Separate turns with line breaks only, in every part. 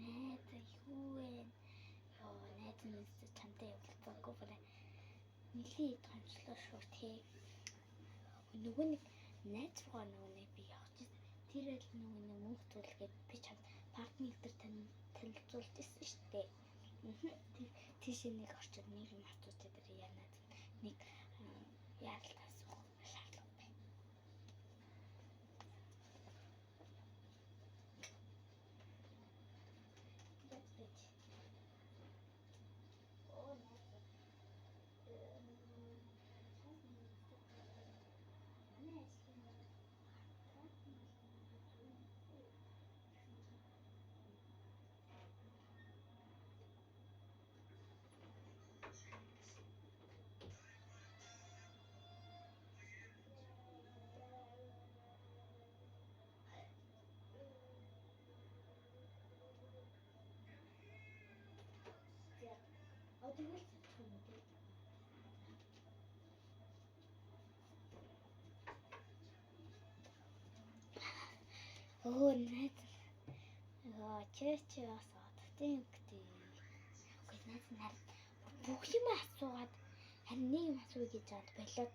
найз юу вэ? Найз нь чамтай явуулцаагүй байна. Нилийн томчлоо шүү тий. Нөгөө нэг найз руугаа нөгөө нэг би явах чинь тэр л нөгөө нэг мөнгө төлгээд би чамд партнер дээр танилцуулж ирсэн шүү дээ. Тийш нэг орчод нэг юм хатуутай дээр яана нэг яалтаас шаардлага байна. Тэгвэл зөвхөн үү. Найз. Чи бас одтой гэдэг. Окей, найз нар бүх юм асуугаад харин нэг юм асууя гэж бод болоод.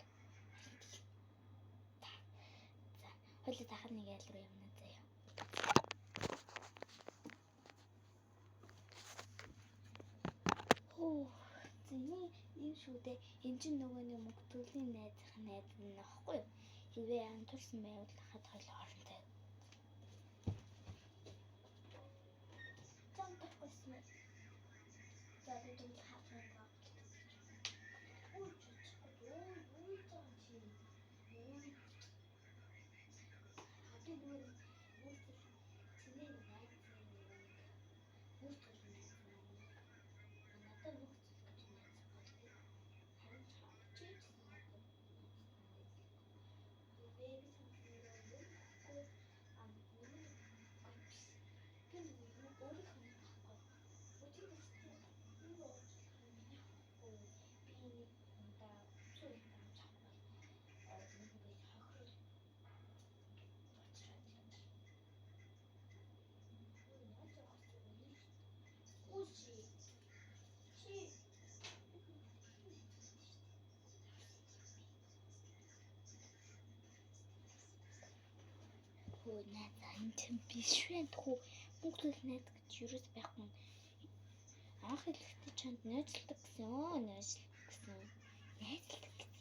За, хоёул дахад нэг ял руу явна заяа. Ийм шүү дээ. Энэ чинь нөгөө нэг мөнгөтөлийн найз нь аахгүй юу? Хэвээ антурсан байвал хахад хоёул хоорондоо. Зам тохиосон. За би дүн хаафрын гоо. Ой зам чи. Хатуу бүр чиний найз мөнгөтөлийн найз надад мөнгө найз энэ тийм биш вэ тхүү мөнгөтөлийн найз гэж юус байхгүй. Анх хэлэхдээ чанд найзлдаг гэсэн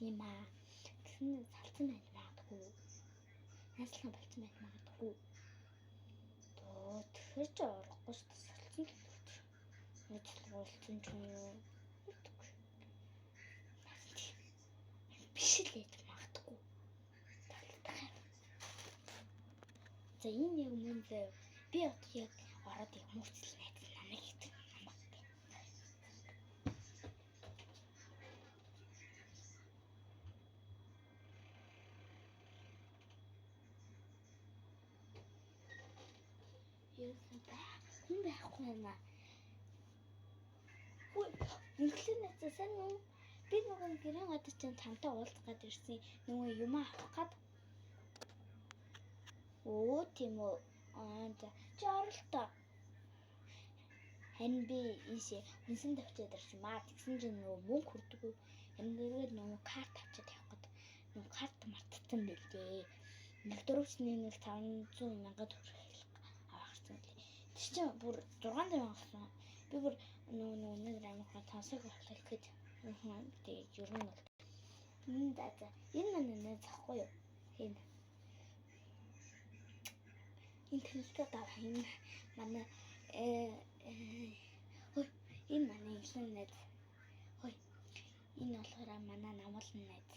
юм аа. Тэгсэн салцсан байж магадгүй. Найзлах болсон байж магадгүй. Тэгэхээр ч орохгүй шүү дээ. Салцсан л үү. Найзлуулсан ч юм уу. Биш л байж магадгүй. За энэ яг мөн зөө. Би яг ороод яг мөнгөтөл найз намайг гэдэг юм байна. Хүн байхгүй юм аа. Мөнгөлийн найз сайн уу? Би нөгөө гэрэн гадар чинь чамтай уулзах гээд ирсэн. Нөгөө юм авах гээд. Тийм үү. Чи оролтоо. Харин би ийшээ хүнсэн тавьчаад ирсэн маа. Тэгсэн чинь нөгөө мөнгө хүрдэггүй. Энэ дээрээ нөгөө карт авчаад явах гээд. Нөгөө карт мартсан байлээ. 1/4/500,000 төгрөг авахсан лээ. Тэр чинь бүр 600,000 авсан. Би бүр нөгөө өнөөдөр амархан тансаг болохыг гээд. Тэгээ ер нь бол. Энэ манай найз ахгүй юу? Энэ тэнцээ даа энэ манай энэ манай ихлэн найз. Энэ болохоор манай намуулан найз.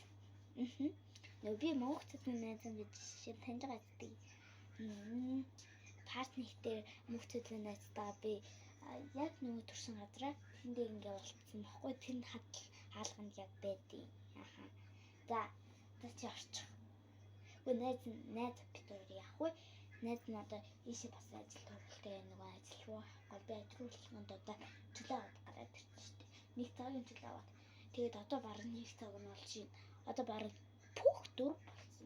Нөгөө би мөнгөтөлийн найз гэж шинэ таньж байгаа гэдэг. Партнертэй мөнгөтөлийн найзтайгаа би яг нөгөө төрсэн газараа тэндээ ингээ болцсон баггүй. Тэнд хаалганд яг байдیں۔ За чи орчих. Найз бид хоёр яахгүй. Найз нь одоо ийшээ бас ажил төрөлтэй нөгөө ажил руу авахгүй. Би ажил руу одоо чөлөө аваад гараад ирсэн шүү дээ. Нэг цагийн чөлөө аваад. Тэгээд одоо бараг нэг цаг нь бол чинь одоо бараг бүх 4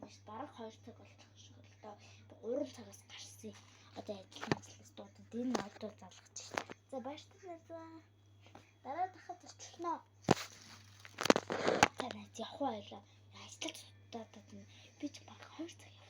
болсон байна шүү. Бараг 2 цаг болчих шиг л доо. 3 цагаас гарсан. Одоо ажлаас дуудаад энэ одоо залгаж шээ. За баярлалаа найзаа. Дараа дахад очлоо. За найз явах байлаа. Ажлаа цутаад би ч баг 2 цаг